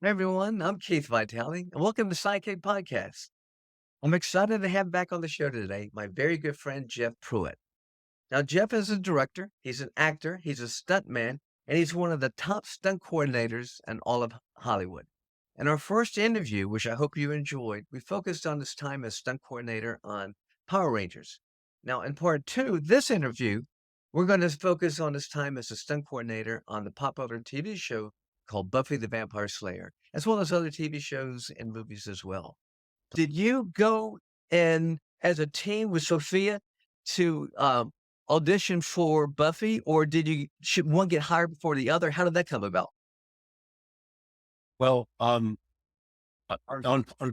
Hey everyone, I'm Keith Vitale, and welcome to Sidekick Podcast. I'm excited to have back on the show today my very good friend Jeff Pruitt. Now, Jeff is a director, he's an actor, he's a stuntman, and he's one of the top stunt coordinators in all of Hollywood. In our first interview, which I hope you enjoyed, we focused on his time as stunt coordinator on Power Rangers. Now, in part two, this interview, we're going to focus on his time as a stunt coordinator on the popular TV show called Buffy the Vampire Slayer, as well as other TV shows and movies as well. Did you go and as a team with Sophia to audition for Buffy, or should one get hired before the other? How did that come about? Well, on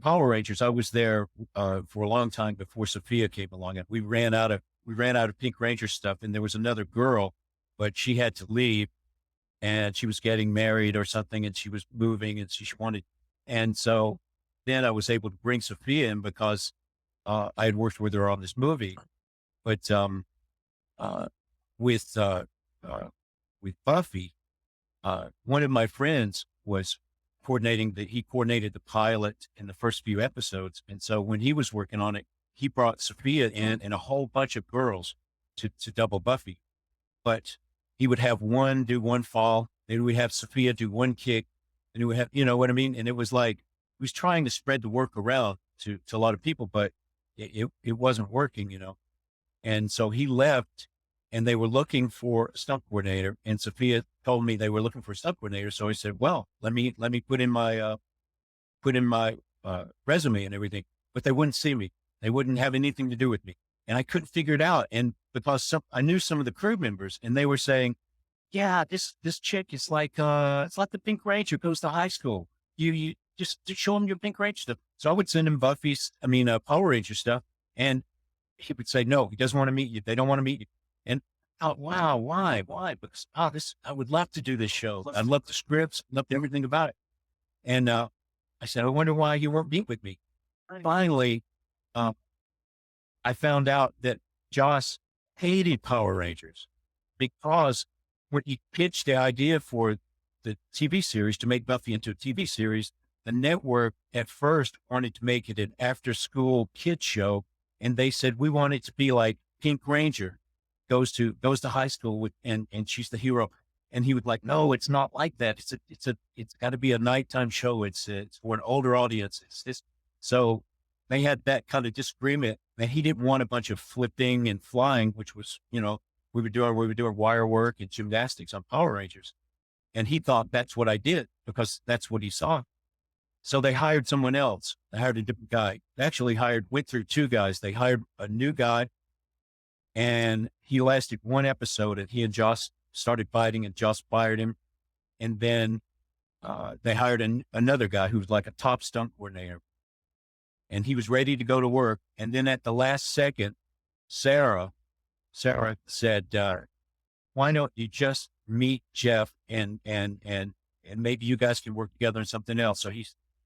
Power Rangers, I was there for a long time before Sophia came along, and we ran out of Pink Ranger stuff, and there was another girl, but she had to leave, and she was getting married or something, and she was moving, and she wanted, and so then I was able to bring Sophia in because I had worked with her on this movie, but uh, with uh, uh, with Buffy, one of my friends was he coordinated the pilot in the first few episodes. And so when he was working on it, he brought Sophia in and a whole bunch of girls to double Buffy. But he would have one do one fall, then we'd have Sophia do one kick, and he would have, you know what I mean? And it was like, he was trying to spread the work around to a lot of people, but it wasn't working. And so he left and they were looking for a stunt coordinator, and Sophia told me they were looking for a stunt coordinator. So I said, well, let me put in my resume and everything, but they wouldn't see me. They wouldn't have anything to do with me. And I couldn't figure it out. And because I knew some of the crew members, and they were saying, yeah, this chick is like, it's like the Pink Ranger goes to high school. You just to show him your Pink Ranger stuff. So I would send him Power Ranger stuff. And he would say, no, he doesn't want to meet you. They don't want to meet you. And oh, wow, why? Because, I would love to do this show. I love the scripts, loved everything about it. And, I said, I wonder why you won't meet with me. Finally, uh, I found out that Joss hated Power Rangers because when he pitched the idea for the TV series to make Buffy into a TV series, the network at first wanted to make it an after school kids show. And they said, we want it to be like Pink Ranger goes to high school and she's the hero. And he was like, no, it's not like that. It's got to be a nighttime show. It's for an older audience. It's this. So they had that kind of disagreement, and he didn't want a bunch of flipping and flying, which was, we were doing wire work and gymnastics on Power Rangers. And he thought that's what I did because that's what he saw. So they hired someone else. They hired a different guy. They actually went through two guys. They hired a new guy, and he lasted one episode, and he and Joss started fighting, and Joss fired him. And then they hired another guy who was like a top stunt coordinator, and he was ready to go to work. And then at the last second, Sarah said, why don't you just meet Jeff and maybe you guys can work together on something else.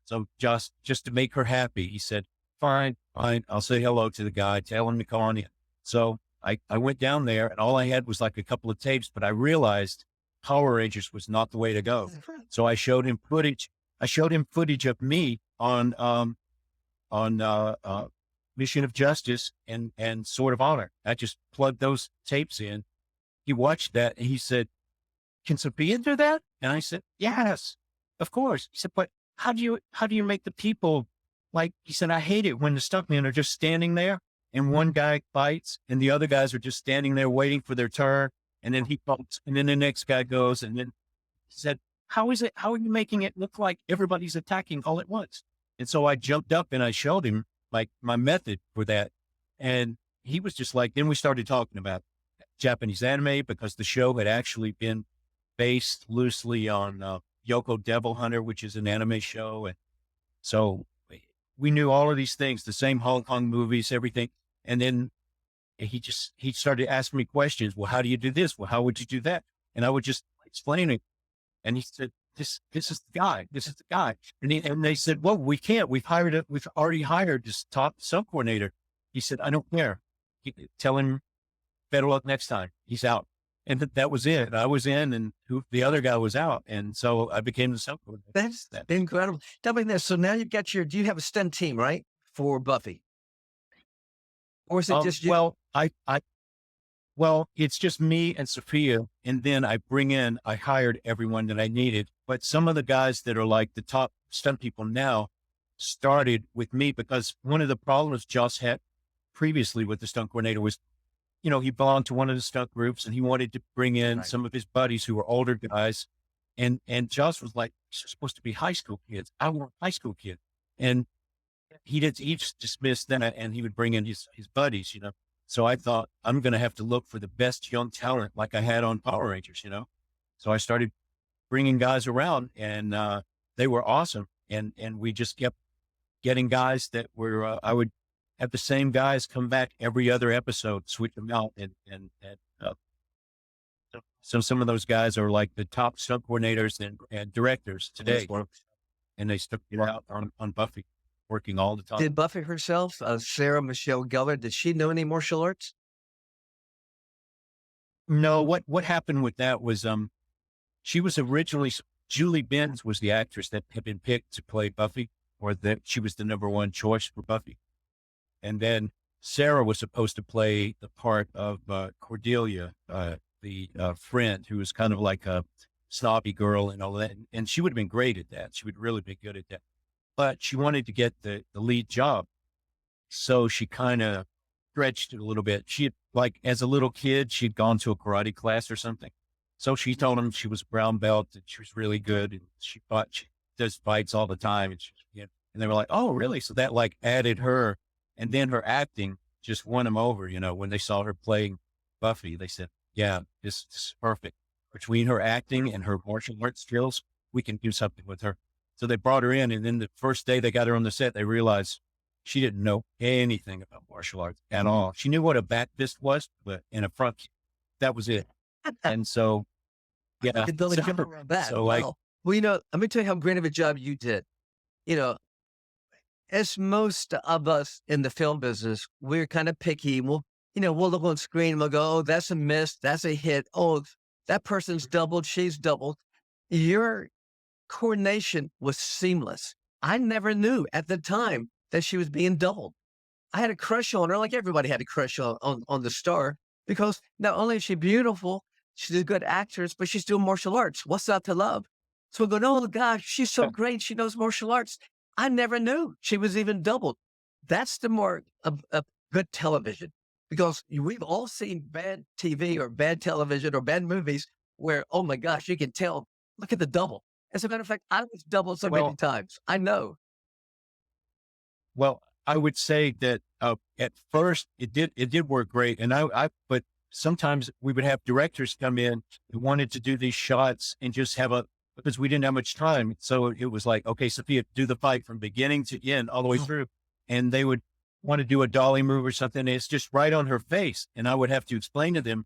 So just to make her happy, he said, fine, I'll say hello to the guy, tell him to come on in. So I went down there, and all I had was like a couple of tapes, but I realized Power Rangers was not the way to go. So I showed him footage. Of me on Mission of Justice and Sword of Honor. I just plugged those tapes in. He watched that and he said, can Sophia do that? And I said, yes, of course. He said, but how do you make the people like, he said, I hate it when the stuntmen are just standing there and one guy fights and the other guys are just standing there waiting for their turn. And then he fights and then the next guy goes. And then he said, how are you making it look like everybody's attacking all at once? And so I jumped up and I showed him like my method for that. And he was just like, then we started talking about Japanese anime because the show had actually been based loosely on Yoko Devil Hunter, which is an anime show. And so we knew all of these things, the same Hong Kong movies, everything. And then he started asking me questions. Well, how do you do this? Well, how would you do that? And I would just explain it. And he said, this is the guy. This is the guy. And they said, well, we can't. We've already hired this top sub coordinator. He said, I don't care. Tell him better luck next time. He's out. and that was it. I was in, and the other guy was out, and so I became the stunt coordinator. That's That incredible. Tell me this. So now you've got do you have a stunt team, right? For Buffy? Or is it just you? well, it's just me and Sophia, and then I hired everyone that I needed. But some of the guys that are like the top stunt people now started with me because one of the problems Joss had previously with the stunt coordinator was, he belonged to one of the stunt groups and he wanted to bring in Right. some of his buddies who were older guys. And Joss was like, "These are supposed to be high school kids. I want a high school kid." And he did each dismiss then, and he would bring in his buddies. So I thought I'm going to have to look for the best young talent like I had on Power Rangers. So I started bringing guys around, and they were awesome. And we just kept getting guys that were, I would have the same guys come back every other episode, switch them out. So some of those guys are like the top stunt coordinators and directors today. And they stuck it out on Buffy, working all the time. Did Buffy herself, Sarah Michelle Gellar, did she know any martial arts? No, what happened with that was, she was originally, Julie Benz was the actress that had been picked to play Buffy, or that she was the number one choice for Buffy. And then Sarah was supposed to play the part of Cordelia, the friend who was kind of like a snobby girl and all that. And she would have been great at that. She would really be good at that. But she wanted to get the lead job. So she kind of stretched it a little bit. She had, like, as a little kid, she'd gone to a karate class or something. So she told them she was a brown belt, and she was really good. And she thought she does fights all the time. And they were like, "Oh, really?" So that like added her. And then her acting just won them over. When they saw her playing Buffy, they said, "Yeah, this is perfect. Between her acting and her martial arts skills, we can do something with her." So they brought her in. And then the first day they got her on the set, they realized she didn't know anything about martial arts at all. She knew what a back fist was, but in a front kick, that was it. And so, yeah. Did the So, jump around that? so like, Wow. Well, let me tell you how great of a job you did. You know, as most of us in the film business, we're kind of picky. We'll look on screen and we'll go, "Oh, that's a miss. That's a hit. Oh, that person's doubled. She's doubled." Your coordination was seamless. I never knew at the time that she was being doubled. I had a crush on her, like everybody had a crush on the star, because not only is she beautiful, she's a good actress, but she's doing martial arts. What's not to love? So we go, "Oh gosh, she's so great. She knows martial arts." I never knew she was even doubled. That's the mark of good television, because we've all seen bad TV or bad television or bad movies where, oh my gosh, you can tell, look at the double. As a matter of fact, I was doubled so many well, times. I know. Well, I would say that at first it did work great, and but sometimes we would have directors come in who wanted to do these shots and just because we didn't have much time. So it was like, "Okay, Sophia, do the fight from beginning to end, all the way through," and they would want to do a dolly move or something. And it's just right on her face, and I would have to explain to them,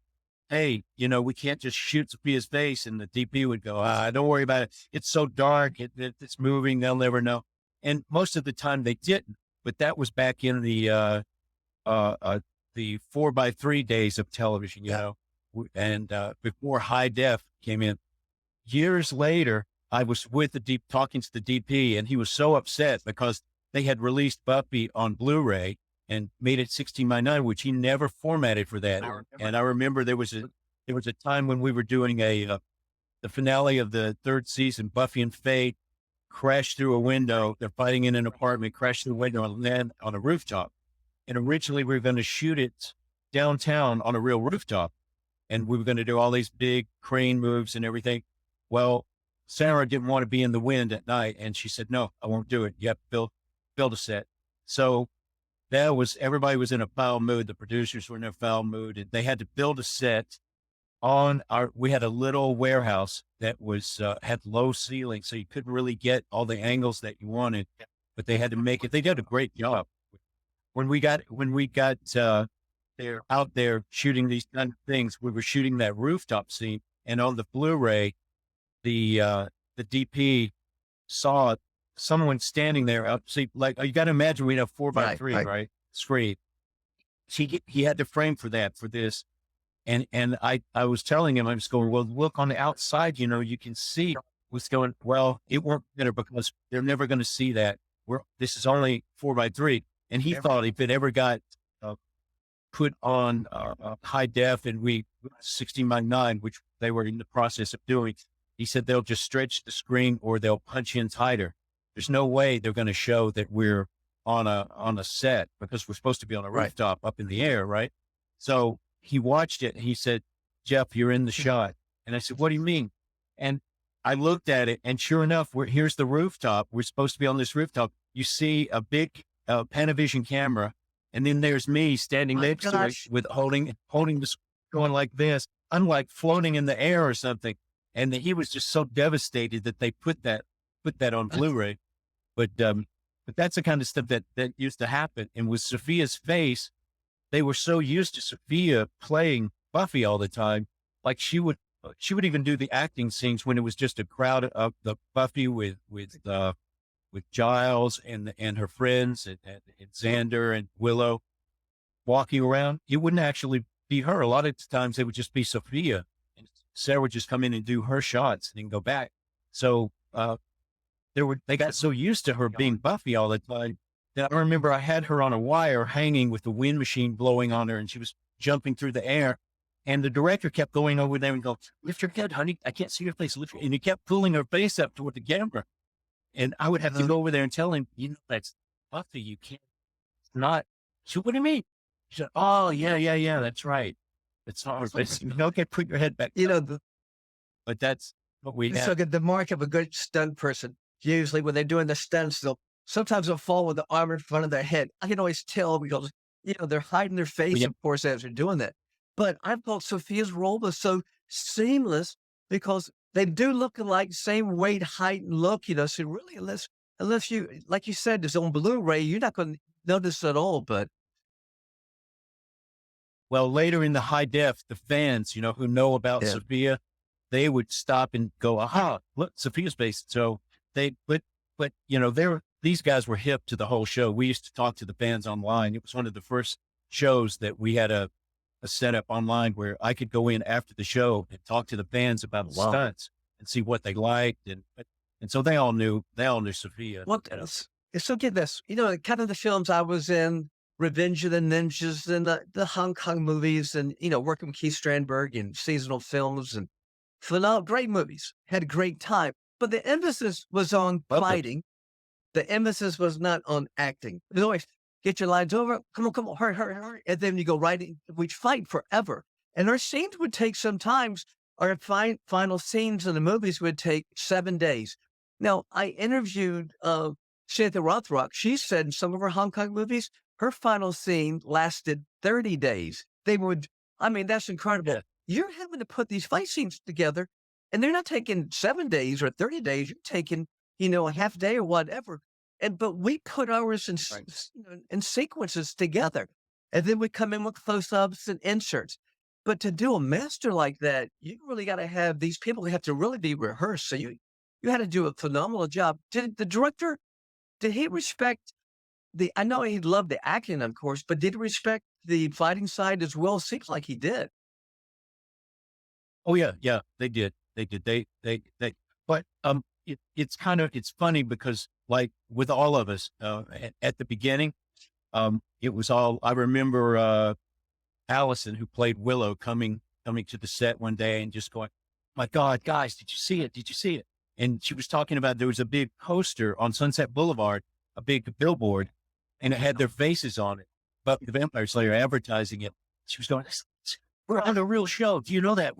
"Hey, we can't just shoot Sophia's face." And the DP would go, "Don't worry about it. It's so dark. It's moving. They'll never know." And most of the time they didn't. But that was back in the 4x3 days of television, and before high def came in. Years later, I was talking to the DP, and he was so upset because they had released Buffy on Blu-ray and made it 16:9, which he never formatted for that. And I remember there was a time when we were doing the finale of the third season, Buffy and Faye crashed through a window. They're fighting in an apartment, crashed through a window and land on a rooftop. And originally we were going to shoot it downtown on a real rooftop. And we were going to do all these big crane moves and everything. Well, Sarah didn't want to be in the wind at night. And she said, "No, I won't do it. You have to build a set." So everybody was in a foul mood. The producers were in a foul mood, and they had to build a set we had a little warehouse that had low ceilings, so you couldn't really get all the angles that you wanted, but they had to make it. They did a great job. When we got there out there shooting these kind of things, we were shooting that rooftop scene, and on the Blu-ray, the DP saw someone standing there up. See, like, you got to imagine we have 4x3, right? Screen. He had the frame for this. And I was telling him, I was going, well, look on the outside, you can see what's going, well, it won't matter because they're never going to see that. This is only 4x3. And he Never. thought if it ever got uh, put on high def and 16:9, which they were in the process of doing, he said they'll just stretch the screen or they'll punch in tighter. There's no way they're going to show that we're on a set because we're supposed to be on a Right. rooftop up in the air, right? So he watched it and he said, Jeff, you're in the shot. And I said, what do you mean? And I looked at it and sure enough, here's the rooftop. We're supposed to be on this rooftop. You see a big Panavision camera. And then there's me standing My next to it gosh. with holding this going like this. I'm like floating in the air or something. And he was just so devastated that they put that on Blu-ray. But that's the kind of stuff that used to happen. And with Sophia's face, they were so used to Sophia playing Buffy all the time. Like she would even do the acting scenes when it was just a crowd of the Buffy with Giles and her friends and Xander and Willow walking around. It wouldn't actually be her. A lot of times it would just be Sophia, and Sarah would just come in and do her shots and then go back. So they got so used to her being Buffy all the time that I remember I had her on a wire hanging with the wind machine blowing on her and she was jumping through the air. And the director kept going over there and go, lift your head, honey. I can't see your face. And he kept pulling her face up toward the camera. And I would have to go over there and tell him, that's Buffy. You can't, it's not. She said, what do you mean? She said, oh, yeah. That's right. It's not her face. Okay, put your head back. But that's what we So had. the mark of a good stunt person, usually when they're doing the stunts, sometimes they'll fall with the arm in front of their head. I can always tell because, they're hiding their face, Yeah. of course, as they're doing that. But I thought Sophia's role was so seamless because they do look alike, same weight, height, and look, so really, unless you, like you said, it's on Blu-ray, you're not going to notice at all, but Well, later in the high def, the fans, who know about yeah. Sophia, they would stop and go, aha, look, Sophia's face. So these guys were hip to the whole show. We used to talk to the fans online. It was one of the first shows that we had a setup online where I could go in after the show and talk to the fans about the Wow. stunts and see what they liked. And so they all knew Sophia. What else? So get this, kind of the films I was in, Revenge of the Ninjas and the Hong Kong movies and, working with Keith Strandberg and seasonal films and phenomenal, great movies, had a great time. But the emphasis was on fighting. The emphasis was not on acting. It was always, get your lines over, come on, hurry. And then you go right in, we'd fight forever. And our scenes would take sometimes, our final scenes in the movies would take 7 days. Now, I interviewed Cynthia Rothrock. She said in some of her Hong Kong movies, her final scene lasted 30 days. That's incredible. Yeah. You're having to put these fight scenes together, and they're not taking 7 days or 30 days. You're taking, a half day or whatever. But we put ours in sequences together, and then we come in with close-ups and inserts. But to do a master like that, you really got to have these people have to really be rehearsed. So you had to do a phenomenal job. Did the director, did he respect I know he loved the acting, of course, but did he respect the fighting side as well? Seems like he did. Oh yeah, they did. But it's funny because like with all of us, at the beginning, it was all, I remember, Allison, who played Willow, coming to the set one day and just going, my God, guys, did you see it? Did you see it? And she was talking about, there was a big poster on Sunset Boulevard, a big billboard, and it had their faces on it. Buffy the Vampire Slayer advertising it. She was going, we're on a real show. Do you know that?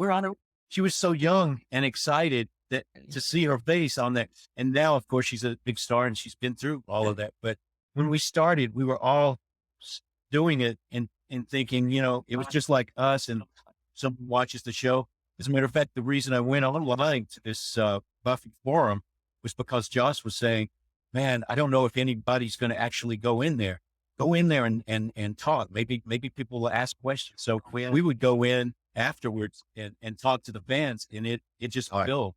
She was so young and excited that to see her face on that. And now, of course, she's a big star and she's been through all of that. But when we started, we were all doing it and thinking, it was just like us and someone watches the show. As a matter of fact, the reason I went online to this Buffy forum was because Joss was saying, man, I don't know if anybody's going to actually go in there and talk. Maybe people will ask questions. So we would go in afterwards and talk to the fans, and it just would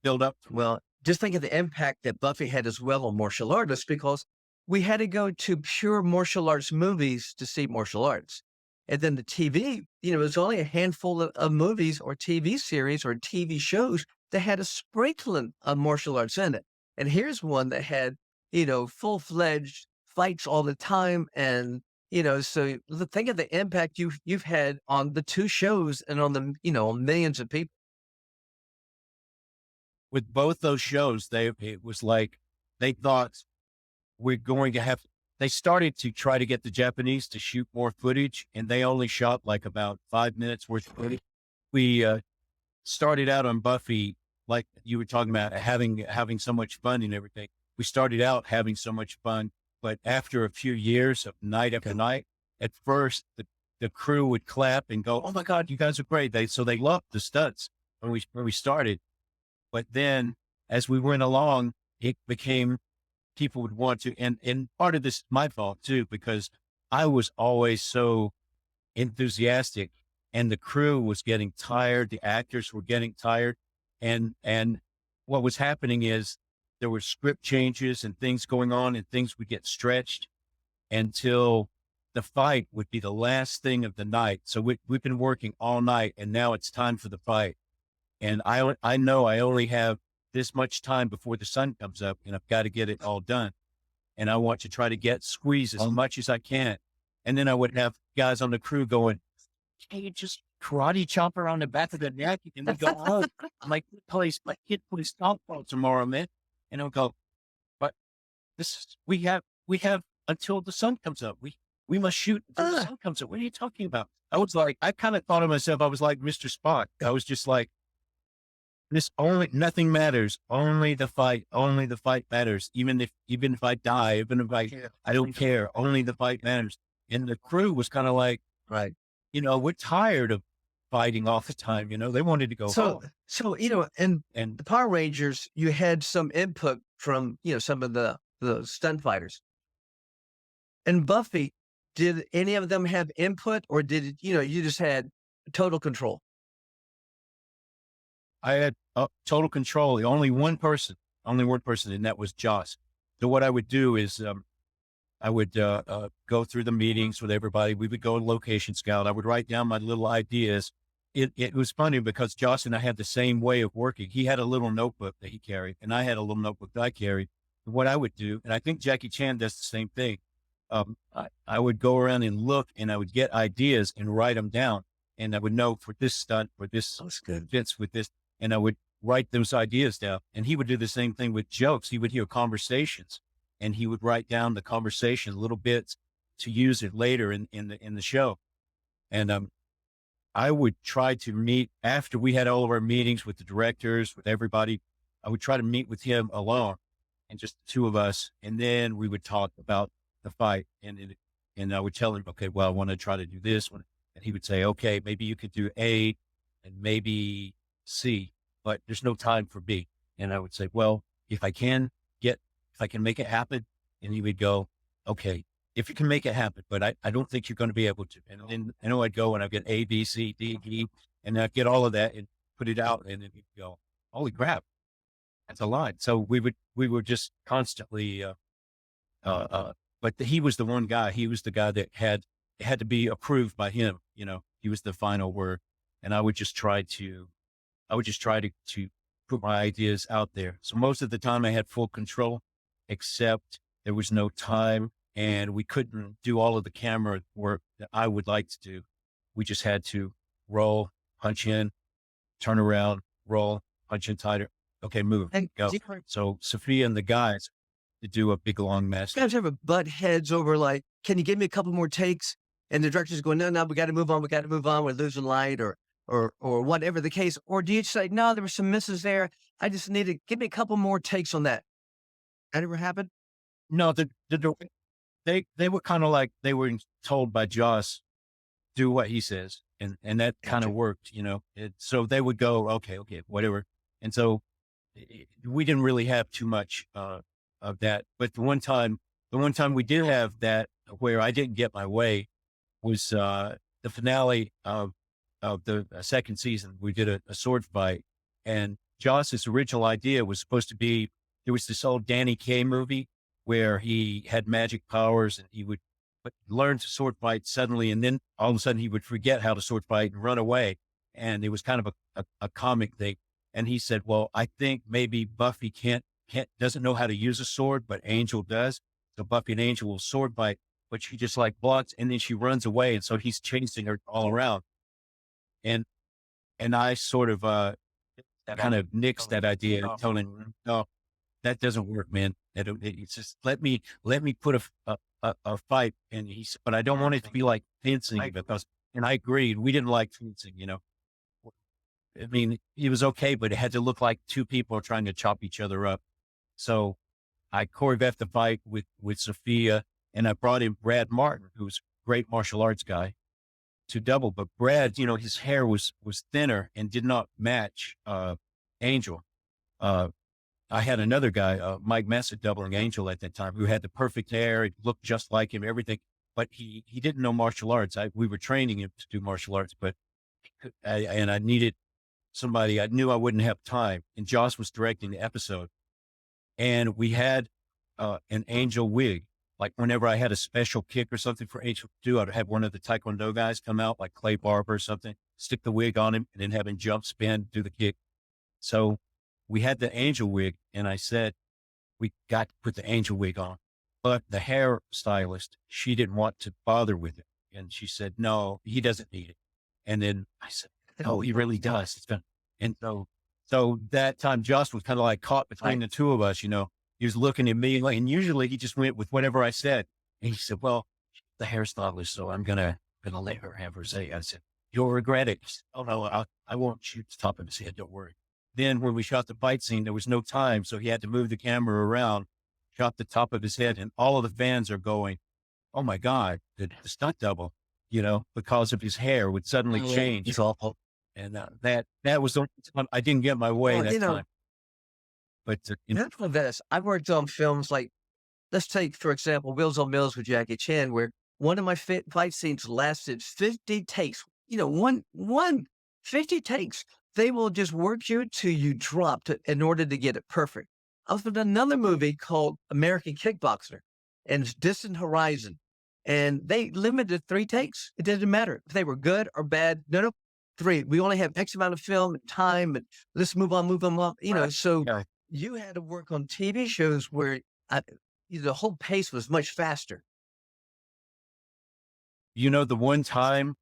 build up. Well, just think of the impact that Buffy had as well on martial artists, because we had to go to pure martial arts movies to see martial arts. And then the TV, there's only a handful of movies or TV series or TV shows that had a sprinkling of martial arts in it. And here's one that had, full-fledged fights all the time. And, so think of the impact you've had on the two shows and on the, on millions of people. With both those shows, it was like they thought we're going to have, they started to try to get the Japanese to shoot more footage, and they only shot like about 5 minutes worth of footage. We started out on Buffy, like you were talking about, having so much fun and everything. We started out having so much fun, but after a few years of night after night, at first the crew would clap and go, "Oh my God, you guys are great!" They loved the stunts when we started, but then as we went along, it became people would want to, and part of this is my fault too, because I was always so enthusiastic and the crew was getting tired. The actors were getting tired. And what was happening is there were script changes and things going on and things would get stretched until the fight would be the last thing of the night. So we've been working all night and now it's time for the fight. And I know I only have this much time before the sun comes up and I've got to get it all done. And I want to try to squeeze as much as I can. And then I would have guys on the crew going, "Can you just karate chop her on the back of the neck?" And we go, "Oh, my kid plays softball tomorrow, man." And I'll go, "But we have until the sun comes up. We must shoot until the sun comes up. What are you talking about?" I was like, I kind of thought of myself, I was like Mr. Spock. I was just like, nothing matters. Only the fight matters. Even if I die, even if I don't care. Only the fight matters. And the crew was kind of like, Right. we're tired of fighting all the time. They wanted to go So, home. in And the Power Rangers, you had some input from, some of the stunt fighters. In Buffy, did any of them have input or did it, you just had total control? I had total control. Only one person, and that was Joss. So what I would do is, I would go through the meetings with everybody. We would go location scout. I would write down my little ideas. It was funny because Joss and I had the same way of working. He had a little notebook that he carried, and I had a little notebook that I carried. And what I would do, and I think Jackie Chan does the same thing. I would go around and look, and I would get ideas and write them down. And I would know for this stunt, for this That's good. fits with this, and I would write those ideas down. And he would do the same thing with jokes. He would hear conversations and he would write down the conversation, little bits to use it later in the show. And, I would try to meet after we had all of our meetings with the directors, with everybody. I would try to meet with him alone and just the two of us. And then we would talk about the fight and I would tell him, "Okay, well, I want to try to do this one." And he would say, "Okay, maybe you could do A and maybe C, but there's no time for B." And I would say, "Well, if I can make it happen." And he would go, "Okay, if you can make it happen, but I don't think you're going to be able to." And then I know I'd go and I'd get A, B, C, D, E, and I'd get all of that and put it out. And then he'd go, "Holy crap, that's a lot." So we were just constantly, but he was the one guy. He was the guy that it had to be approved by him. He was the final word. And I would just try to put my ideas out there. So most of the time I had full control, except there was no time and we couldn't do all of the camera work that I would like to do. We just had to roll, punch in, turn around, roll, punch in tighter. Okay, move, And go. do you So Sophia and the guys to do a big long mess. guys ever butt heads over like, "Can you give me a couple more takes?" And the director's going, "No, no, we got to move on. We got to move on. We're losing light," or whatever the case. Or do you say, "No, there were some misses there. I just need to give me a couple more takes on that." That ever happened? No, they were kind of like they were told by Joss, do what he says. And that kind Gotcha. of worked, so they would go, okay, whatever. And so we didn't really have too much, of that. But the one time we did have that where I didn't get my way was, the finale of the second season. We did a sword fight and Joss's original idea was supposed to be, there was this old Danny Kaye movie where he had magic powers and he would but learned to sword fight suddenly. And then all of a sudden he would forget how to sword fight and run away. And it was kind of a comic thing. And he said, well, I think maybe Buffy doesn't know how to use a sword, but Angel does. So Buffy and Angel will sword fight, but she just like blocks and then she runs away. And so he's chasing her all around. And, and I sort of, kind of nixed that idea, told him, no, that doesn't work, man. It's just let me put a fight. And he said, but I don't want it to be like fencing because, and I agreed. We didn't like fencing, I mean, it was okay, but it had to look like two people are trying to chop each other up. So I choreographed the fight with Sophia, and I brought in Brad Martin, who's a great martial arts guy, to double. But Brad, his hair was thinner and did not match Angel. I had another guy, Mike Massa, doubling Angel at that time, who had the perfect hair. It looked just like him, everything. But he didn't know martial arts. We were training him to do martial arts, but and I needed somebody. I knew I wouldn't have time. And Joss was directing the episode, and we had an Angel wig. Like whenever I had a special kick or something for Angel to do, I'd have one of the Taekwondo guys come out, like Clay Barber or something, stick the wig on him, and then have him jump, spin, do the kick. So we had the Angel wig, and I said, we got to put the Angel wig on. But the hair stylist, she didn't want to bother with it. And she said, no, he doesn't need it. And then I said, no, he really does. And so that time Joss was kind of like caught between the two of us, he was looking at me like, and usually he just went with whatever I said. And he said, well, the hairstylist, so I'm going to let her have her say. I said, you'll regret it. He said, oh no, I won't shoot the top of his head. Don't worry. Then when we shot the fight scene, there was no time. So he had to move the camera around, shot the top of his head, and all of the fans are going, oh my God, the stunt double, because of his hair would suddenly change. It's awful. And that was the time I didn't get my way Well, that time. But that's what this. I've worked on films like, let's take, for example, Wheels on Mills with Jackie Chan, where one of my fight scenes lasted 50 takes. One 50 takes. They will just work you till you drop in order to get it perfect. I was in another movie called American Kickboxer and it's Distant Horizon. And they limited 3 takes. It didn't matter if they were good or bad. No, 3. We only have X amount of film and time, and let's move on. Right. So Yeah. you had to work on TV shows where the whole pace was much faster. The one time,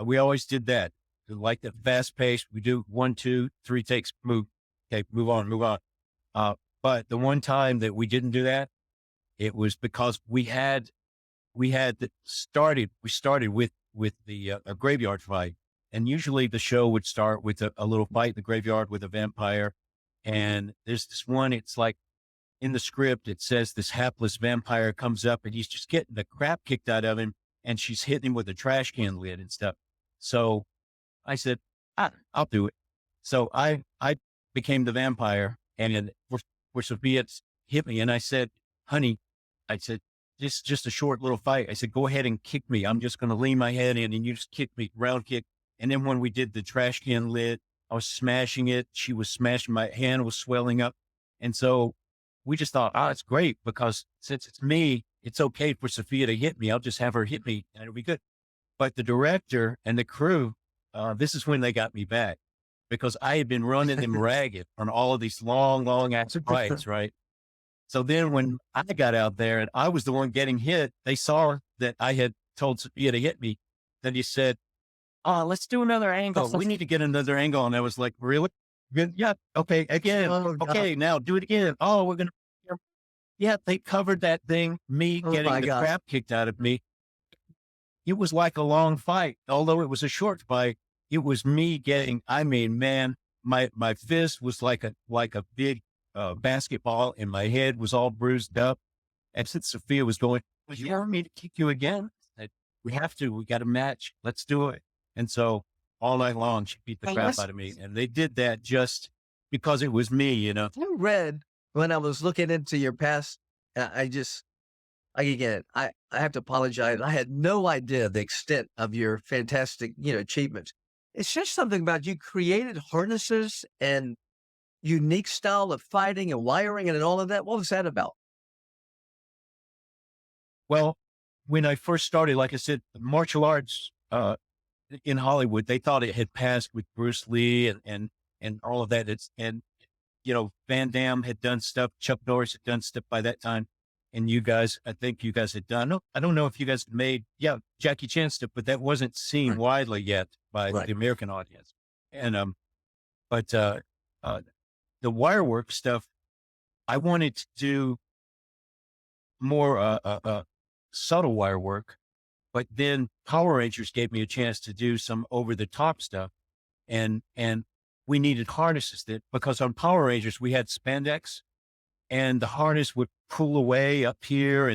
we always did that. Like the fast pace, we do 1, 2, 3 takes, move. Okay, move on. But the one time that we didn't do that, it was because we started with the a graveyard fight. And usually the show would start with a little fight in the graveyard with a vampire. And there's this one, it's like in the script, it says this hapless vampire comes up and he's just getting the crap kicked out of him. And she's hitting him with a trash can lid and stuff. So I said, I'll do it. So I became the vampire, and where Sophia hit me. And I said, honey, just a short little fight. I said, go ahead and kick me. I'm just going to lean my head in and you just kick me, round kick. And then when we did the trash can lid, I was smashing it. She was smashing, my hand was swelling up. And so we just thought, it's great because since it's me, it's okay for Sophia to hit me. I'll just have her hit me and it'll be good. But the director and the crew, this is when they got me back because I had been running them ragged on all of these long action fights, right? So then when I got out there and I was the one getting hit, they saw that I had told Sophia to hit me. Then he said, let's do another angle. We need to get another angle. And I was like, really? Good. Yeah. Okay. Again. Okay. Now do it again. Oh, we're going to, yeah, they covered that thing, me getting the crap kicked out of me. It was like a long fight. Although it was a short fight, it was me getting, man, my fist was like a big basketball and my head was all bruised up. And since Sophia was going, well, you want me to kick you again? I said, we have to, we got a match. Let's do it. And so all night long, she beat the crap out of me. And they did that just because it was me, I read when I was looking into your past, again, I have to apologize. I had no idea the extent of your fantastic, achievements. It's just something about you created harnesses and unique style of fighting and wiring and all of that. What was that about? Well, when I first started, like I said, martial arts, in Hollywood, they thought it had passed with Bruce Lee and all of that. Van Damme had done stuff. Chuck Norris had done stuff by that time. And you guys, I think you guys had done, I don't know if you guys made, Jackie Chan stuff, but that wasn't seen Right. widely yet by Right. the American audience. And, but, uh, the wire work stuff, I wanted to do more, subtle wire work, but then Power Rangers gave me a chance to do some over the top stuff. And we needed harnesses because on Power Rangers, we had spandex and the harness would pull away up here.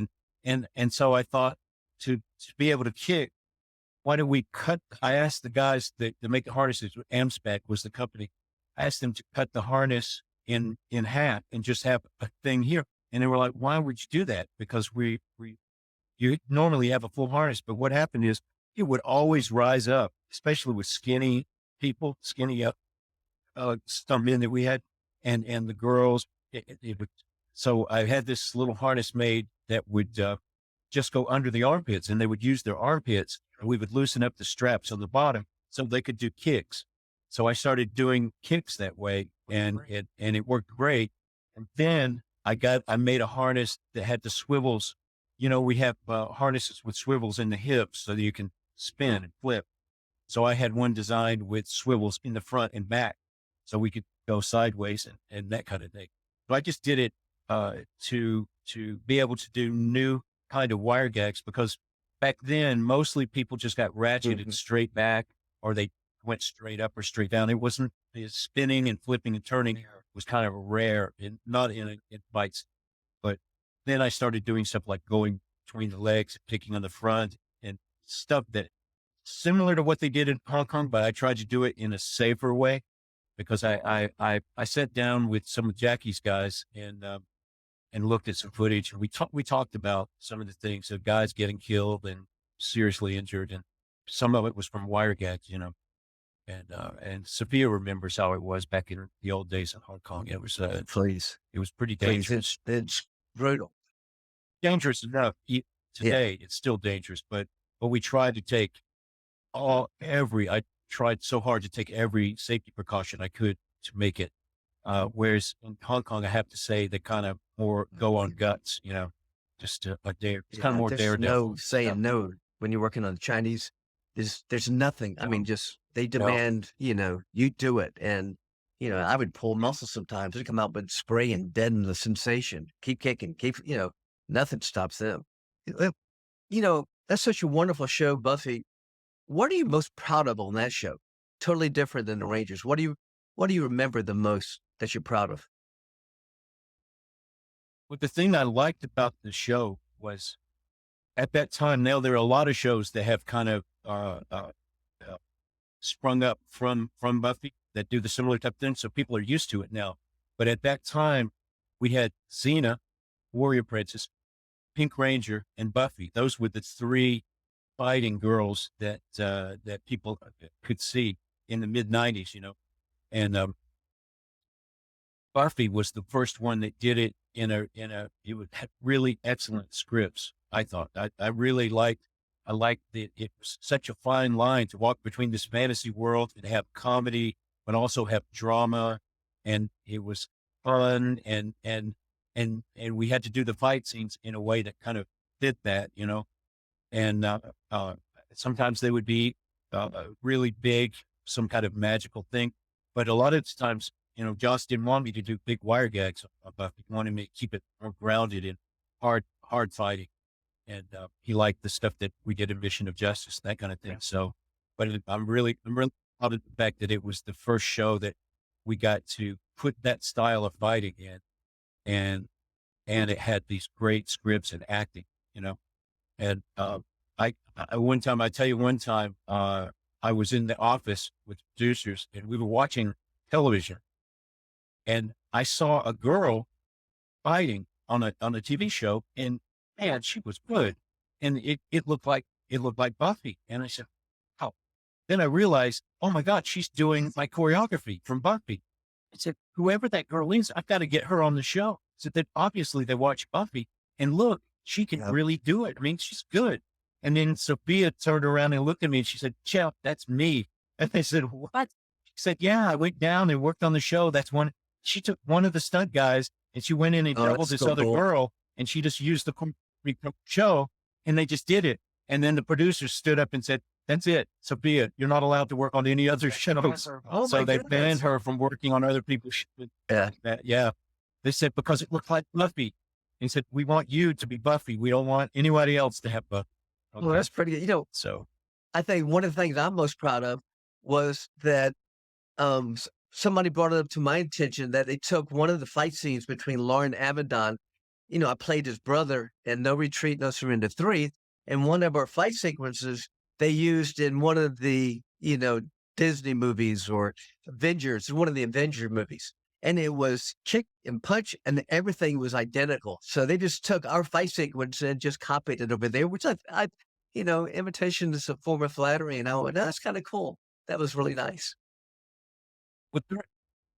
And so I thought to be able to kick, why don't we I asked the guys that make the harnesses, Amspec was the company. I asked them to cut the harness in half and just have a thing here. And they were like, why would you do that? Because you normally have a full harness, but what happened is it would always rise up, especially with skinny people, skinny up, some men that we had and the girls. It would, so I had this little harness made that would, just go under the armpits, and they would use their armpits, and we would loosen up the straps on the bottom so they could do kicks. So I started doing kicks that way, and it worked great. And then I made a harness that had the swivels. We have harnesses with swivels in the hips so that you can spin and flip. So I had one designed with swivels in the front and back so we could go sideways and that kind of thing. So I just did it to be able to do new kind of wire gags, because back then, mostly people just got ratcheted straight back, or they went straight up or straight down. It wasn't the spinning and flipping and turning was kind of rare and not in bites. But then I started doing stuff like going between the legs, picking on the front and stuff that similar to what they did in Hong Kong, but I tried to do it in a safer way because I sat down with some of Jackie's guys and looked at some footage, and we talked about some of the things of guys getting killed and seriously injured, and some of it was from wire gags, and Sophia remembers how it was back in the old days in Hong Kong. It was Please, it was pretty please, dangerous. it's brutal. Dangerous enough. Yeah. Today, it's still dangerous, but we tried to take I tried so hard to take every safety precaution I could to make it. Whereas in Hong Kong, I have to say they kind of more go on guts, just a dare. It's kind of more There's daredevil. no saying no when you're working on the Chinese. There's nothing. I mean, just they demand, you do it. And, I would pull muscles sometimes to come out, but spray and deaden the sensation. Keep kicking, nothing stops them. Uh, that's such a wonderful show, Buffy. What are you most proud of on that show? Totally different than the Rangers. What do you remember the most that you're proud of? But the thing I liked about the show was at that time, now there are a lot of shows that have kind of sprung up from Buffy that do the similar type thing. So people are used to it now. But at that time, we had Xena, Warrior Princess, Pink Ranger, and Buffy. Those were the three fighting girls that people could see in the mid '90s, and Buffy was the first one that did it it would have really excellent scripts. I thought I really I liked it was such a fine line to walk between this fantasy world and have comedy, but also have drama. And it was fun and we had to do the fight scenes in a way that kind of fit that, and, sometimes they would be, really big, some kind of magical thing. But a lot of times, Joss didn't want me to do big wire gags about He wanted me to keep it more grounded in hard fighting. And, he liked the stuff that we did in Mission of Justice, that kind of thing. So, but I'm really proud of the fact that it was the first show that we got to put that style of fighting in, and it had these great scripts and acting, and, I tell you one time, I was in the office with producers and we were watching television and I saw a girl fighting on a TV show, and man, she was good. And it looked like Buffy. And I said, "How?" Then I realized, oh my God, she's doing my choreography from Buffy. I said, whoever that girl is, I've got to get her on the show. So that obviously they watch Buffy, and look, she can Yep. really do it. I mean, she's good. And then Sophia turned around and looked at me and she said, Jeff, that's me. And I said, what? She said, yeah, I went down and worked on the show. That's one. She took one of the stunt guys and she went in and Oh, doubled that's this so other cool. girl and she just used the show and they just did it. And then the producers stood up and said, that's it, Sophia, you're not allowed to work on any other shows. Oh my So they banned goodness. her from working on other people's shows. Yeah. Yeah. They said, because it looked like Buffy. He said, we want you to be Buffy. We don't want anybody else to have Buffy. Well, Okay. that's pretty good. So I think one of the things I'm most proud of was that somebody brought it up to my attention that they took one of the fight scenes between Lauren Avedon. I played his brother in No Retreat, No Surrender 3, and one of our fight sequences they used in one of the Disney movies or Avengers, one of the Avenger movies. And it was kick and punch, and everything was identical. So they just took our fight sequence and just copied it over there, which imitation is a form of flattery. And I went, that's kind of cool. That was really nice. with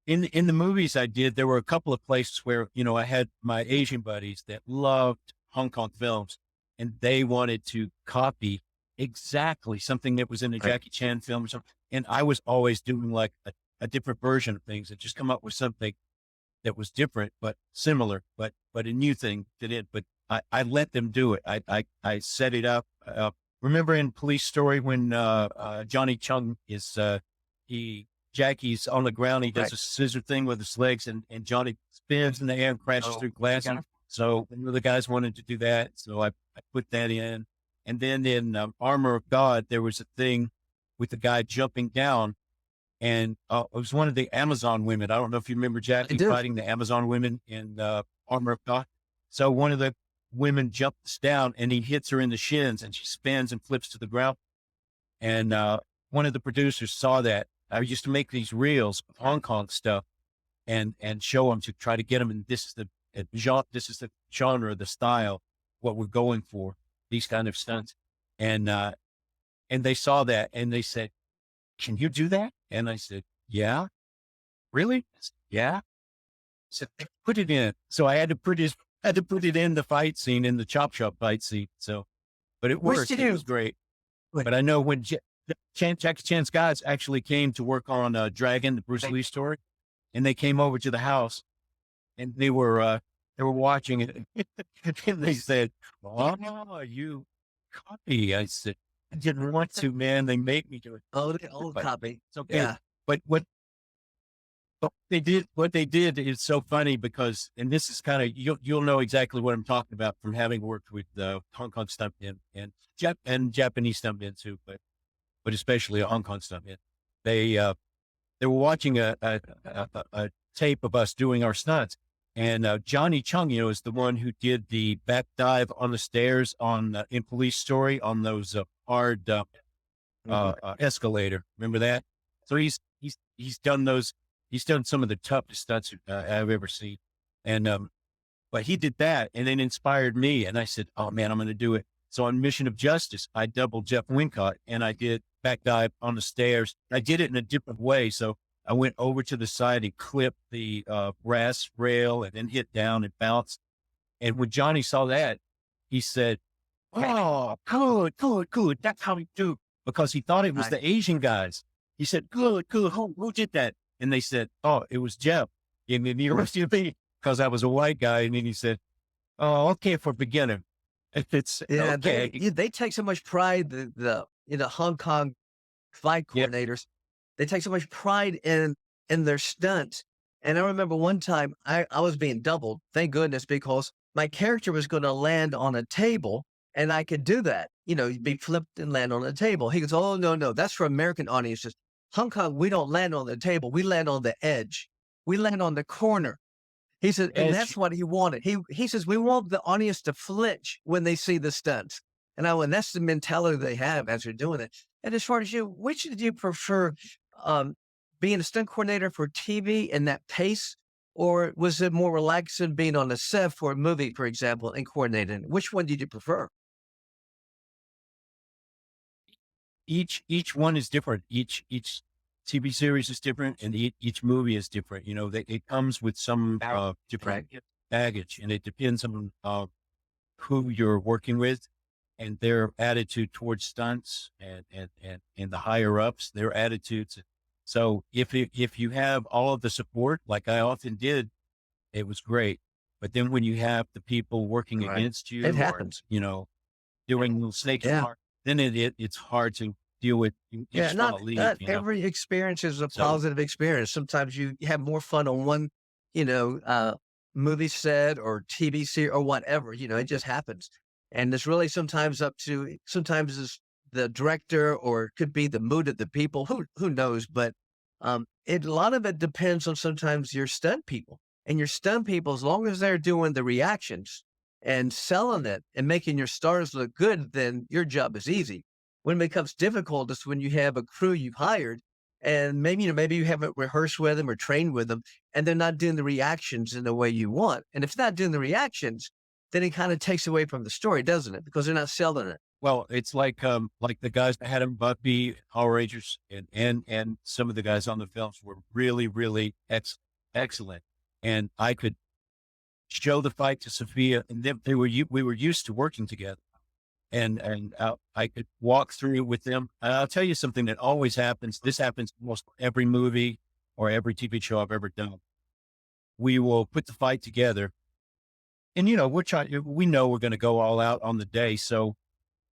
in the movies I did, there were a couple of places where, I had my Asian buddies that loved Hong Kong films and they wanted to copy exactly something that was in a Right. Jackie Chan film or something. And I was always doing like a different version of things and just come up with something that was different, but similar, but a new thing that it, but I let them do it. I set it up. Remember in Police Story when, Johnny Chung is, Jackie's on the ground. He does Right. a scissor thing with his legs and Johnny spins in the air and crashes Oh, through glass. got it. So one of the guys wanted to do that. So I put that in. And then in Armor of God, there was a thing with the guy jumping down and it was one of the Amazon women. I don't know if you remember Jackie do. fighting the Amazon women in Armor of God. So one of the women jumps down and he hits her in the shins and she spins and flips to the ground. And one of the producers saw that. I used to make these reels of Hong Kong stuff and show them to try to get them. And this is the genre, the style, what we're going for, these kind of stunts. And they saw that and they said, can you do that? And I said, yeah, really? I said, yeah. I said, put it in. So I had to put it in the fight scene, in the chop shop fight scene. So, but it Which worked. did It you? was great. Wait. But I know when Jackie Chan's guys actually came to work on Dragon, the Bruce Lee story, and they came over to the house and they were watching it and they said, "Oh, you copy." I said, "I didn't want to, man. They made me do it." Oh, the old But copy. it's okay. Yeah. But what they did is so funny because, and this is kind of, you'll know exactly what I'm talking about from having worked with Hong Kong stuntmen and Japanese stuntmen too, but especially a Hong Kong stuntman. They were watching a tape of us doing our stunts. And Johnny Chung, is the one who did the back dive on the stairs in Police Story on those hard escalator. Remember that? So he's done those. He's done some of the toughest stunts I've ever seen. And but he did that and then inspired me. And I said, "Oh man, I'm going to do it." So on Mission of Justice, I doubled Jeff Wincott and I did back dive on the stairs. I did it in a different way. So I went over to the side and clipped the brass rail and then hit down and bounced. And when Johnny saw that, he said, "Oh, good, good, good. That's how we do." Because he thought it was Right. the Asian guys. He said, "Good, good. Who did that?" And they said, "Oh, it was Jeff." And then he looked at me because I was a white guy. And then he said, "Oh, okay, for beginner." If it's Yeah, okay. they take so much pride, the Hong Kong fight Yeah. coordinators, they take so much pride in their stunts. And I remember one time I was being doubled, thank goodness, because my character was gonna land on a table and I could do that, be flipped and land on a table. He goes, "Oh, no, no, that's for American audiences. Hong Kong, we don't land on the table, we land on the edge. We land on the corner." He said, and Edge. that's what he wanted. He says, "We want the audience to flinch when they see the stunts." And I went, that's the mentality they have as they're doing it. And as far as you, which did you prefer, um, being a stunt coordinator for TV and that pace, or was it more relaxing being on a set for a movie, for example, and coordinating? Which one did you prefer? Each one is different. Each TV series is different, and each movie is different. It comes with some different Right. baggage, and it depends on who you're working with and their attitude towards stunts and the higher ups, their attitudes. So if you have all of the support, like I often did, it was great. But then when you have the people working Right. against It you or, happens. doing little snakes in the Yeah. heart, then it's hard to deal with. You Yeah, just want not to leave, not every experience is a So positive experience. Sometimes you have more fun on one, you know, movie set or TV series or whatever, it just happens. And it's really sometimes up to sometimes it's the director or it could be the mood of the people, who knows, but a lot of it depends on sometimes your stunt people. And your stunt people, as long as they're doing the reactions and selling it and making your stars look good, then your job is easy. When it becomes difficult is when you have a crew you've hired and maybe you haven't rehearsed with them or trained with them and they're not doing the reactions in the way you want. And if it's not doing the reactions, then it kind of takes away from the story, doesn't it? Because they're not selling it. well, it's like the guys that had him Buffy, Power Rangers, and some of the guys on the films were really, really excellent. And I could show the fight to Sophia, and we were used to working together, and I could walk through it with them. And I'll tell you something that always happens. This happens almost every movie or every TV show I've ever done. We will put the fight together, and we know we're going to go all out on the day, so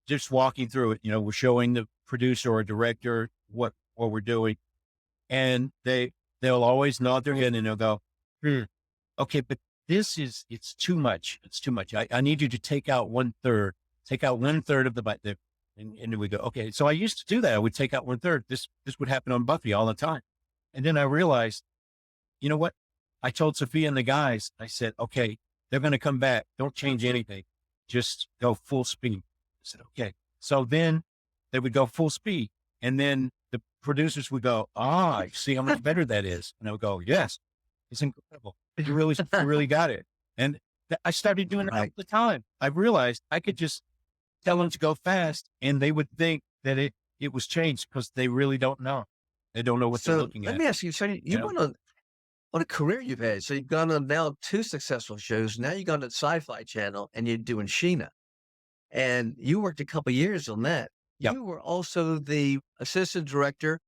just walking through it, we're showing the producer or director what we're doing, and they'll always nod their head and they'll go, "Hmm, okay, but it's too much. It's too much. I need you to take out one third of the bite there." And then we go, okay. So I used to do that. I would take out one third. This would happen on Buffy all the time. And then I realized, you know what? I told Sophia and the guys, I said, okay, they're going to come back. Don't change anything. Just go full speed. I said, okay. So then they would go full speed. And then the producers would go, I see how much better that is. And I would go, yes, it's incredible. You really got it. And I started doing it all Right. the time. I realized I could just tell them to go fast and they would think that it was changed because they really don't know. They don't know what they're So looking let at. me ask you, so You you know, went on a career you've had. So you've gone on now two successful shows. Now you've gone to the Sci-Fi Channel and you're doing Sheena. And you worked a couple years on that. yeah. You were also the assistant director,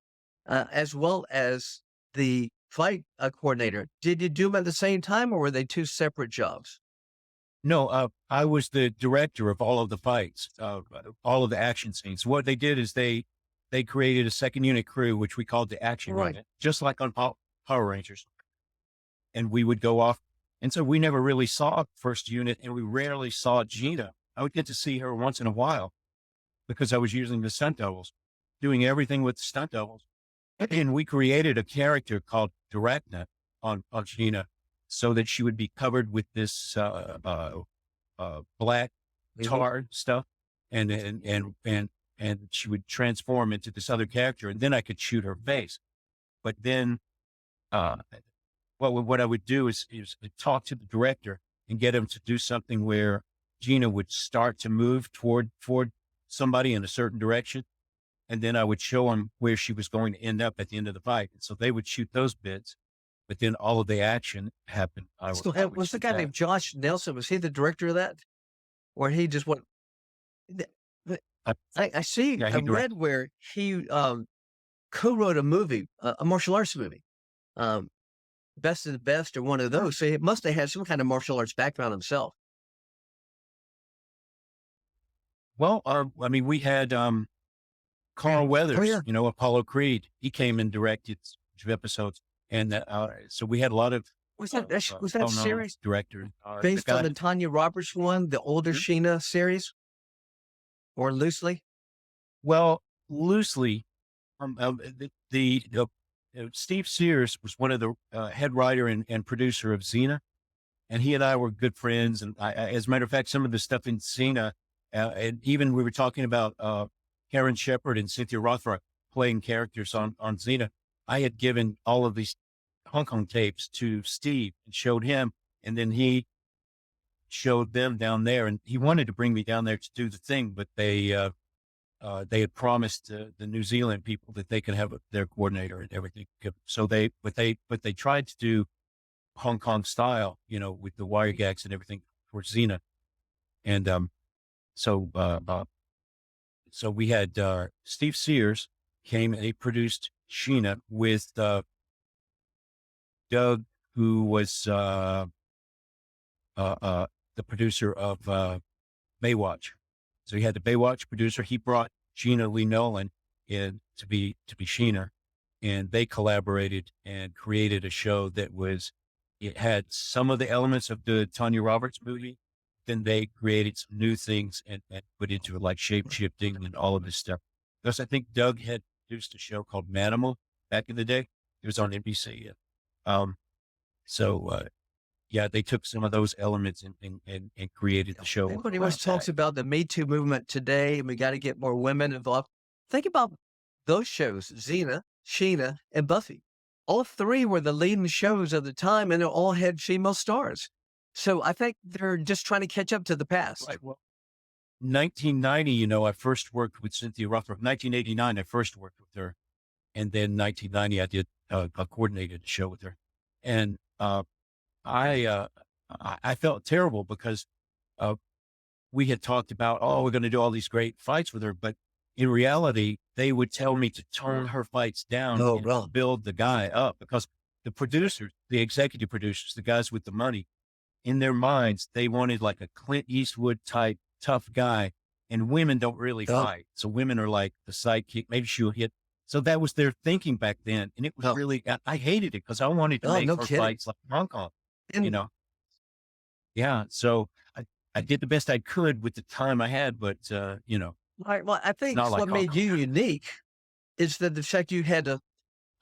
as well as the fight coordinator. Did you do them at the same time, or were they two separate jobs? No, I was the director of all of the fights, all of the action scenes. What they did is they created a second unit crew, which we called the action Right. unit, just like on Power Rangers. And we would go off. And so we never really saw first unit and we rarely saw Gina. I would get to see her once in a while because I was using the stunt doubles, doing everything with the stunt doubles. And we created a character called Directna on Gina so that she would be covered with this, black Mhm. tar stuff. And she would transform into this other character and then I could shoot her face. But then, uh, what I would do is talk to the director and get him to do something where Gina would start to move toward somebody in a certain direction. And then I would show him where she was going to end up at the end of the fight. And so they would shoot those bits, but then all of the action happened. So, I would was the shoot guy that. named Josh Nelson? Was he the director of that, or he just went? the- the- I, I see. yeah, I he directed. read where he co-wrote a movie, a martial arts movie, um, Best of the Best, or one of those. So he must have had some kind of martial arts background himself. Well, I mean, we had, Carl Oh Weathers, yeah, Apollo Creed. He came and directed two episodes. And, so we had a lot of, was that well-known series directors. The based on guy, the Tanya Roberts one, the older Sheena series, or loosely? well, loosely, Steve Sears was one of the head writer and producer of Xena, and he and I were good friends. And as a matter of fact, some of the stuff in Xena, and even we were talking about Karen Shepard and Cynthia Rothrock playing characters on Xena. I had given all of these Hong Kong tapes to Steve and showed him, and then he showed them down there, and he wanted to bring me down there to do the thing, but they had promised the New Zealand people that they could have their coordinator and everything. So but they tried to do Hong Kong style, with the wire gags and everything for Xena. And, so, uh, uh, so we had, Steve Sears came and he produced Sheena with, Doug, who was, uh, uh, the producer of, Baywatch. So he had the Baywatch producer. He brought Gina Lee Nolan in to be Sheena, and they collaborated and created a show that it had some of the elements of the Tanya Roberts movie. Then they created some new things and put into it, like shape shifting and all of this stuff. Because I think Doug had produced a show called Manimal back in the day. It was on NBC. Um, so yeah, they took some of those elements and created the show Everybody around always talks that. about the Me Too movement today, and we got to get more women involved. Think about those shows, Xena, Sheena, and Buffy. All three were the leading shows of the time, and they all had female stars. So I think they're just trying to catch up to the past. Right. Well, 1990, I first worked with Cynthia Rothrock. 1989, I first worked with her. And then 1990, I coordinated a show with her. And, I, uh, I felt terrible because, uh, we had talked about, oh, we're going to do all these great fights with her. But in reality, they would tell me to tone her fights down Oh, and wrong. build the guy up because the producers, the executive producers, the guys with the money, in their minds, they wanted like a Clint Eastwood type tough guy, and women don't really Oh, fight. So women are like the sidekick. Maybe she'll hit. So that was their thinking back then, and it was oh, really. I hated it because I wanted to oh, make no her kidding. fights like Hong Kong. You And know, yeah. So I did the best I could with the time I had, but well, I it's think not like what Hong made Kong. you unique is that the fact you had a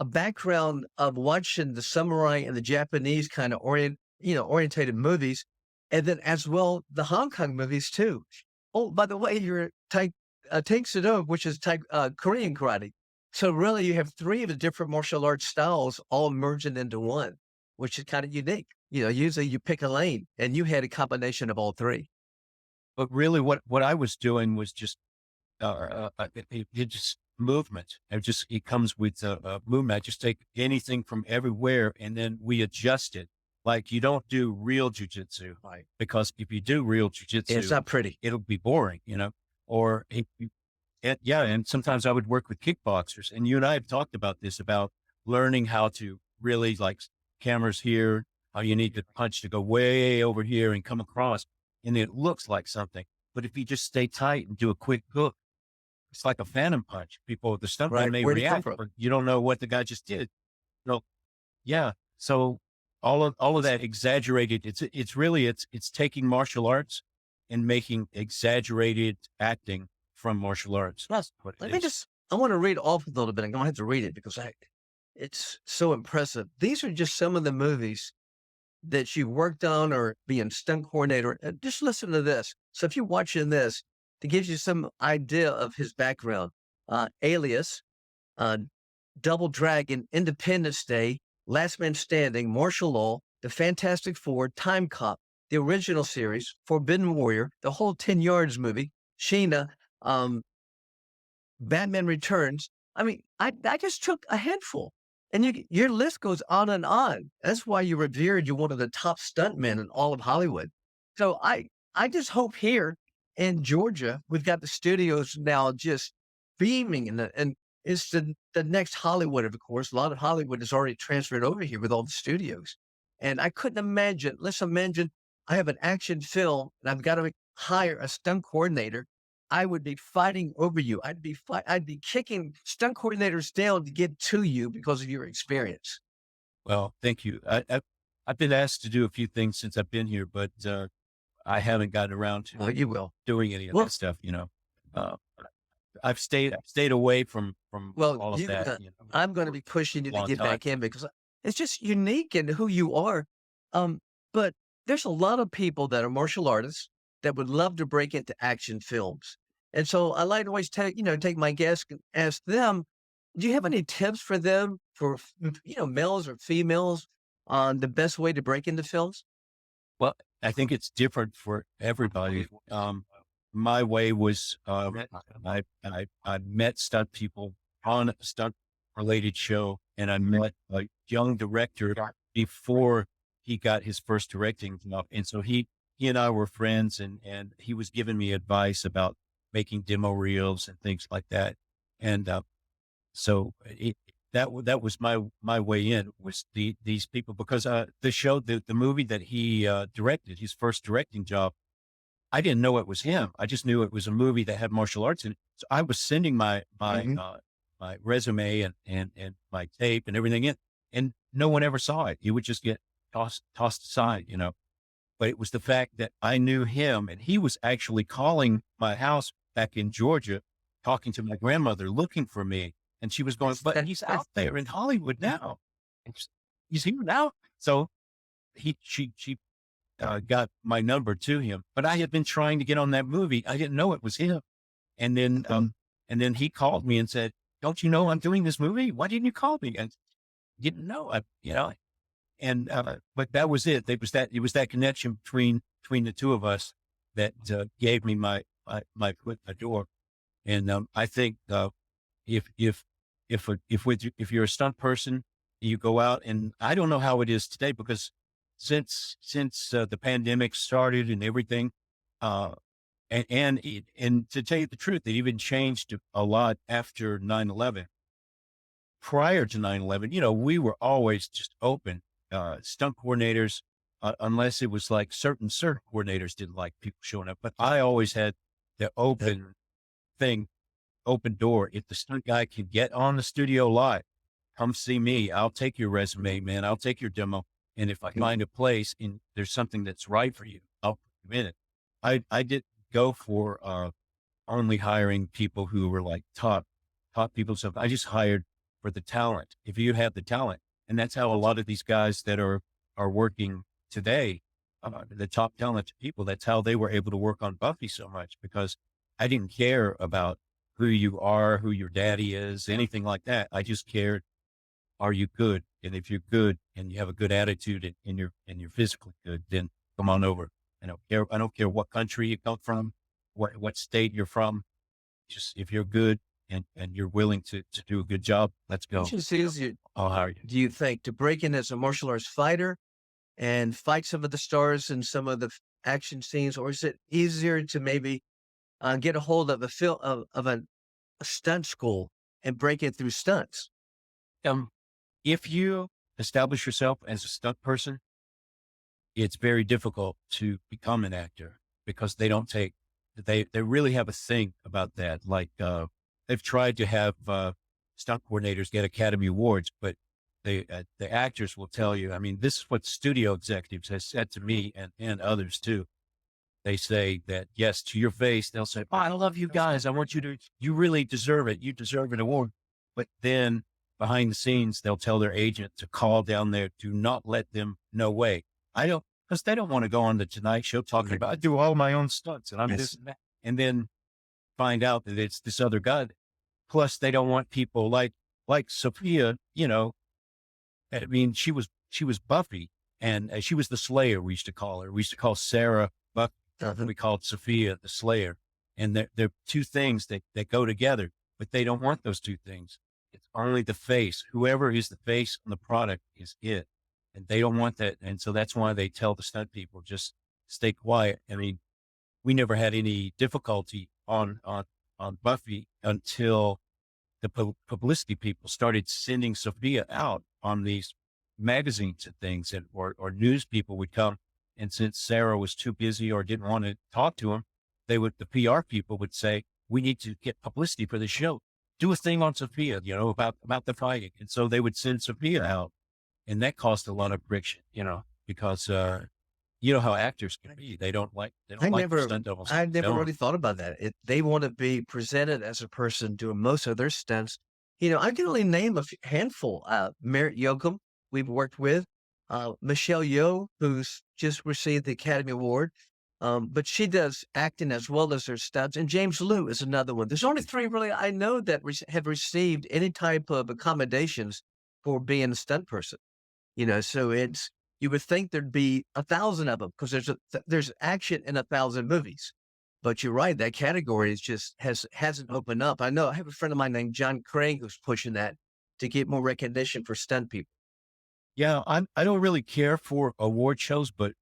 background of watching the samurai and the Japanese kind of orientated movies, and then as well the Hong Kong movies too. Oh, by the way, you're Taek Sido, which is Korean karate. So really, you have three of the different martial arts styles all merging into one, which is kind of unique. Usually you pick a lane, and you had a combination of all three. But really, what I was doing was just it just movement. It comes with movement. I just take anything from everywhere and then we adjust it. Like you don't do real jujitsu Right. because if you do real And it's jujitsu, not pretty. it'll be boring, or yeah. And sometimes I would work with kickboxers and you and I have talked about this, about learning how to really like cameras here, how you need to punch to go way over here and come across and it looks like something. But if you just stay tight and do a quick hook, it's like a phantom punch. The stuntman Right. may Where'd it come react, from? but you don't know what the guy just did. No, yeah. So all of that exaggerated. It's taking martial arts and making exaggerated acting from martial arts. Plus, What let it me is. just, I want to read off a little bit. I'm going to have to read it because it's so impressive. These are just some of the movies that you worked on or being stunt coordinator. Just listen to this. So if you're watching this, to give you some idea of his background, Alias, uh, Double Dragon, Independence Day, Last Man Standing, Martial Law, The Fantastic Four, Time Cop, the original series, Forbidden Warrior, the whole 10 Yards movie, Sheena, um, Batman Returns. I mean, I just took a handful, and your list goes on and on. That's why you're revered. You're one of the top stuntmen in all of Hollywood. So I just hope here in Georgia we've got the studios now just beaming, and it's the next Hollywood. Of course, a lot of Hollywood has already transferred over here with all the studios, and I couldn't imagine. Let's imagine I have an action film and I've got to hire a stunt coordinator. I would be fighting over you. I'd be kicking stunt coordinators down to get to you because of your experience. Well, thank you. I've been asked to do a few things since I've been here, but I haven't gotten around to Well, you will. doing any of Well, that stuff. Uh, I've stayed away from well, all of that. I'm going to For be pushing you a to long get time. back in because it's just unique in who you are. Um, but there's a lot of people that are martial artists that would love to break into action films. And so I like to always take my guests and ask them, do you have any tips for them for, males or females on the best way to break into films? Well, I think it's different for everybody. My way was, I met stunt people on a stunt related show and I met a young director before he got his first directing job. And so he he and I were friends, and he was giving me advice about making demo reels and things like that. And so that was my way in, was these people, because the show, the movie that he directed, his first directing job, I didn't know it was him. I just knew it was a movie that had martial arts in it. So I was sending Mhm. my resume and my tape and everything in, and no one ever saw it. It would just get tossed aside, you know. But it was the fact that I knew him, and he was actually calling my house back in Georgia, talking to my grandmother, looking for me. And she was going, "But he's out there in Hollywood now. And he's here now." So she got my number to him, but I had been trying to get on that movie. I didn't know it was him. And then, and then he called me and said, "Don't you know I'm doing this movie? Why didn't you call me?" And didn't know, you know, and, but that was it. It was that connection between the two of us that, gave me my foot in the door. And, I think, if, if, if you're a stunt person, you go out, and I don't know how it is today, because since the pandemic started and everything, uh, and to tell you the truth, it even changed a lot after 9/11. Prior to 9/11, you know, we were always just open, stunt coordinators, unless it was like certain coordinators didn't like people showing up. But I always had the thing, open door. If the stunt guy can get on the studio lot, come see me. I'll take your resume, man. I'll take your demo. And if I find a place and there's something that's right for you, I'll put you in it. I did go for, only hiring people who were like top people. So I just hired for the talent. If you have the talent, and that's how a lot of these guys that are working today, the top talented people, that's how they were able to work on Buffy so much, because I didn't care about who you are, who your daddy is, anything like that. I just cared, are you good? And if you're good and you have a good attitude, and you're physically good, then come on over. I don't care. I don't care what country you come from, what state you're from. Just if you're good and you're willing to do a good job, let's Which go. is easier, I'll hire you. do you think, to break in as a martial arts fighter and fight some of the stars in some of the action scenes, or is it easier to maybe get a hold of a stunt school and break it through stunts? Um, if you establish yourself as a stunt person, it's very difficult to become an actor, because they don't take, they really have a thing about that. Like, they've tried to have, stunt coordinators get Academy Awards, but the actors will tell you, I mean, this is what studio executives has said to me, and others too. They say that, yes, to your face, they'll say, "Oh, I love you guys. I want you to, you really deserve it. You deserve an award." But then behind the scenes, they'll tell their agent to call down there, do not let them, no way. I don't, because they don't want to go on the Tonight Show talking about, "I do all my own stunts and I'm this Yes. and that," and then find out that it's this other guy. Plus, they don't want people like Sophia, you know, I mean, she was Buffy, and she was the Slayer. We used to call her. We used to call Sarah Buffy. Uh-huh. We called Sophia the Slayer, and they're two things that go together. But they don't want those two things. It's only the face. Whoever is the face on the product is it, and they don't want that. And so that's why they tell the stunt people, just stay quiet. I mean, we never had any difficulty on Buffy until the publicity people started sending Sophia out on these magazines and things, and or news people would come. And since Sarah was too busy or didn't want to talk to him, the PR people would say, "We need to get publicity for the show. Do a thing on Sophia, you know, about the fighting." And so they would send Sophia out, and that caused a lot of friction, you know, because, you know how actors can be. They I don't like their never stunt doubles I never showing. really thought about that. They want to be presented as a person doing most of their stunts. I can only name handful. Merritt Yoakum, we've worked with, Michelle Yeoh, who's just received the Academy Award. But she does acting as well as her stunts. And James Liu is another one. There's only three really I know that have received any type of accommodations for being a stunt person. So you would think there'd be 1,000 of them because there's action in 1,000 movies. But you're right, that category is just hasn't opened up. I know I have a friend of mine named John Craig who's pushing that to get more recognition for stunt people. Yeah, I don't really care for award shows, but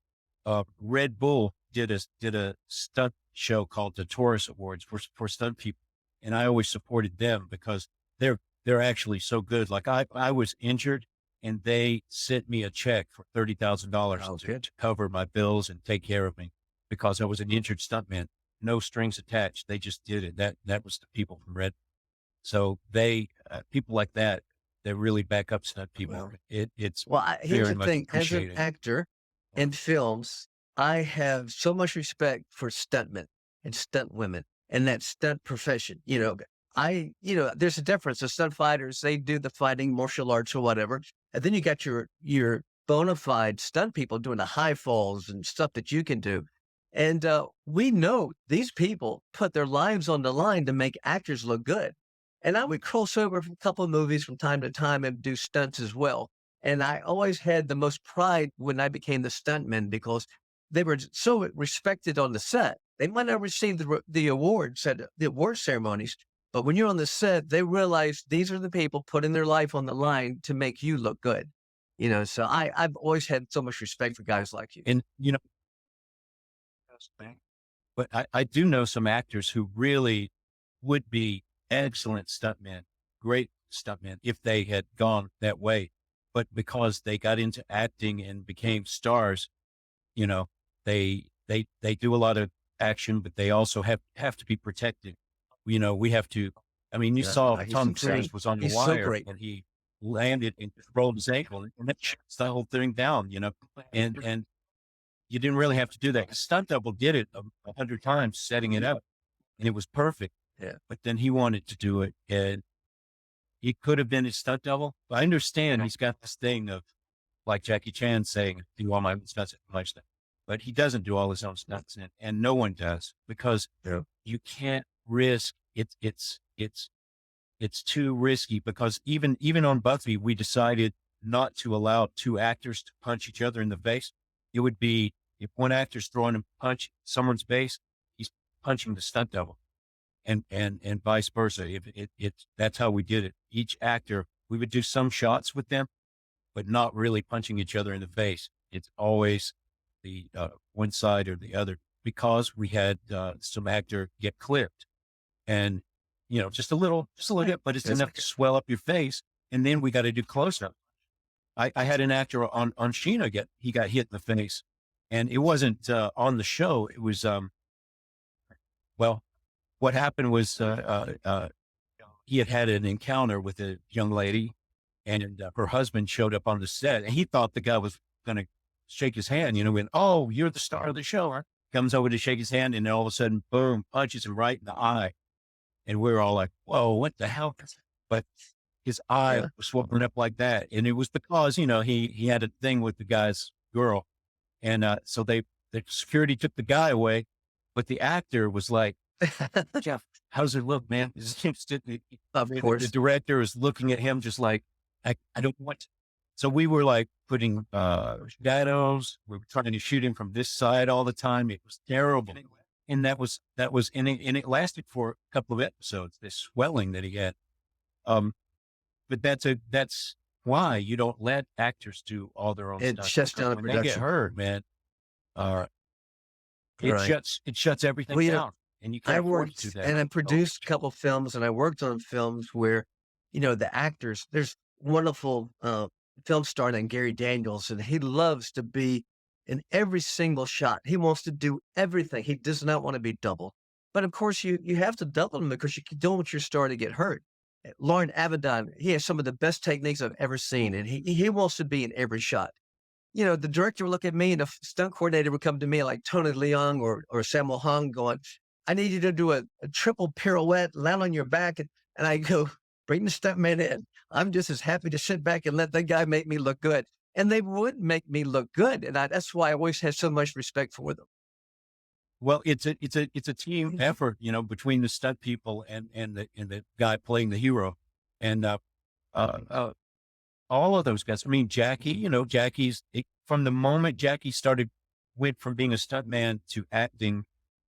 Red Bull did a stunt show called the Taurus Awards for stunt people, and I always supported them because they're actually so good. Like I was injured, and they sent me a check for $30,000 Oh, good. to cover my bills and take care of me because I was an injured stuntman. No strings attached. They just did it. That was the people from Red. So they people like that really back up stunt people. Well, It's here's very the much thing. As an appreciated. actor in films, I have so much respect for stuntmen and stunt women and that stunt profession. There's a difference. The stunt fighters, they do the fighting, martial arts or whatever. And then you got your bona fide stunt people doing the high falls and stuff that you can do. And we know these people put their lives on the line to make actors look good. And I would cross over from a couple of movies from time to time and do stunts as well. And I always had the most pride when I became the stuntman because they were so respected on the set. They might not receive the awards at the award ceremonies, but when you're on the set, they realize these are the people putting their life on the line to make you look good. So I've always had so much respect for guys like you. And but I do know some actors who really would be excellent stuntmen, great stuntmen if they had gone that way. But because they got into acting and became stars, you know, they do a lot of action, but they also have to be protected. We have to. I mean, you saw He's Tom insane. Cruise was on the He's so wire great. and he landed and rolled his ankle and that shuts the whole thing down. And you didn't really have to do that. Stunt double did it 100 times, setting it up, and it was perfect. Yeah. But then he wanted to do it, and he could have been his stunt double. But I understand he's got this thing of like Jackie Chan saying, "Do all my own stunts and my stuff," but he doesn't do all his own stunts, and no one does because Yeah. you can't risk it. It's too risky because even on Buffy, we decided not to allow two actors to punch each other in the face. It would be if one actor's throwing a punch someone's face, he's punching the stunt double, and vice versa. If that's how we did it. Each actor, we would do some shots with them, but not really punching each other in the face. It's always the one side or the other because we had some actor get clipped and just a little bit, but it's enough to swell up your face. And then we got to do close up. I had an actor on Sheena he got hit in the face, and it wasn't on the show. It was well, what happened was he had an encounter with a young lady, and her husband showed up on the set, and he thought the guy was going to shake his hand. When you're the star of the show, huh? Comes over to shake his hand, and then all of a sudden, boom, punches him right in the eye, and we're all like, "Whoa, what the hell?" But his eye was swollen up like that. And it was because, he had a thing with the guy's girl. And so the security took the guy away, but the actor was like, "Jeff, how's it look, man?" Of The course. director is looking at him just like, I don't want to. So we were like putting shadows. We were trying to shoot him from this side all the time. It was terrible. And and it lasted for a couple of episodes, this swelling that he had. But that's why you don't let actors do all their own It stuff. shuts down the When they get production. hurt, man, uh, Right. it shuts everything Well, down, and you I can't afford to do worked that. and I produced a couple films and I worked on films where, the actors, there's wonderful film star named Gary Daniels, and he loves to be in every single shot. He wants to do everything. He does not want to be double. But of course, you have to double him because you don't want your star to get hurt. Lauren Avedon, he has some of the best techniques I've ever seen, and he wants to be in every shot. The director would look at me and the stunt coordinator would come to me like Tony Leung or Samuel Hung going, "I need you to do a triple pirouette, land on your back." And I go, "Bring the stuntman in. I'm just as happy to sit back and let that guy make me look good." And they would make me look good. And that's why I always had so much respect for them. Well, it's a team effort, between the stunt people and the guy playing the hero, and uh, uh, all of those guys. I mean, Jackie, from the moment Jackie went from being a stuntman to acting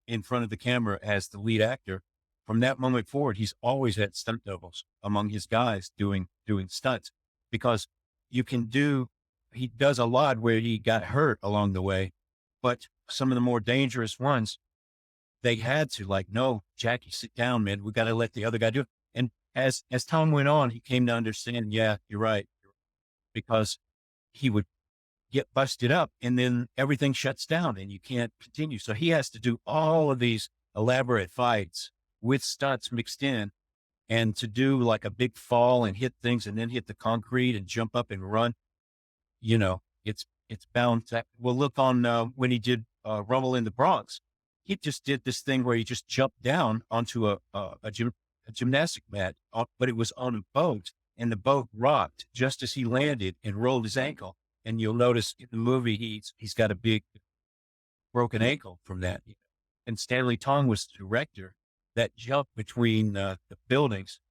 in front of the camera as the lead actor. From that moment forward, he's always had stunt doubles among his guys doing stunts because he does a lot where he got hurt along the way. But some of the more dangerous ones, they had to like, no, Jackie, sit down, man. We got to let the other guy do it. And as time went on, he came to understand, yeah, you're right. Because he would get busted up and then everything shuts down and you can't continue. So he has to do all of these elaborate fights with stunts mixed in, and to do like a big fall and hit things and then hit the concrete and jump up and run, it's bound to, well, look on, when he did, Rumble in the Bronx, he just did this thing where he just jumped down onto a gymnastic mat, but it was on a boat and the boat rocked just as he landed and rolled his ankle. And you'll notice in the movie, he's got a big broken ankle from that. And Stanley Tong was the director. That jump between, the buildings,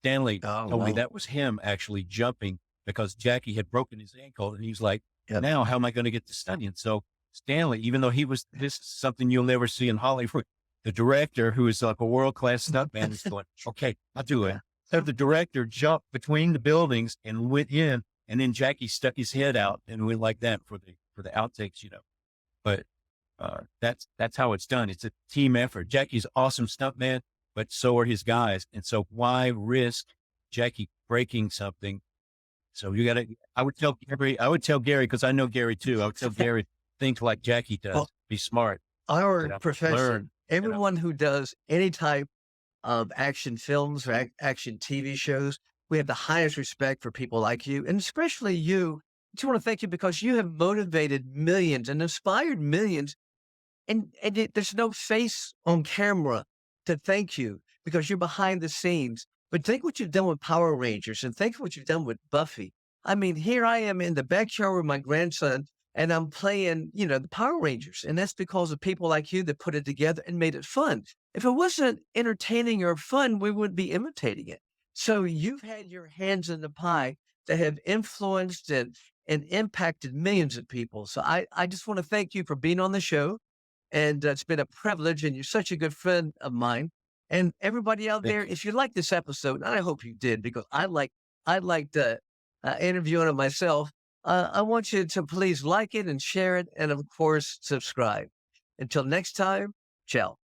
Stanley Oh, told me wow. that was him actually jumping because Jackie had broken his ankle, and he was like, Yep. now how am I going to get the study? And so Stanley, even though this is something you'll never see in Hollywood, the director, who is like a world-class stuntman, is going, okay, I'll do it. Yeah. So the director jumped between the buildings and went in, and then Jackie stuck his head out and went like that for the outtakes. But that's how it's done. It's a team effort. Jackie's awesome stuntman, but so are his guys. And so why risk Jackie breaking something? So I would tell Gary, cause I know Gary too. I would tell Gary, think like Jackie does, Well, be smart, our profession, learn, everyone who does any type of action films or action TV shows, we have the highest respect for people like you, and especially you. I just want to thank you because you have motivated millions and inspired millions. There's no face on camera to thank you because you're behind the scenes. But think what you've done with Power Rangers and think what you've done with Buffy. I mean, here I am in the backyard with my grandson and I'm playing, the Power Rangers. And that's because of people like you that put it together and made it fun. If it wasn't entertaining or fun, we wouldn't be imitating it. So you've had your hands in the pie that have influenced and impacted millions of people. So I just want to thank you for being on the show, and it's been a privilege, and you're such a good friend of mine. And everybody out thank there, you. if you like this episode, and I hope you did, because I liked interviewing it myself. I want you to please like it and share it, and of course, subscribe. Until next time, ciao.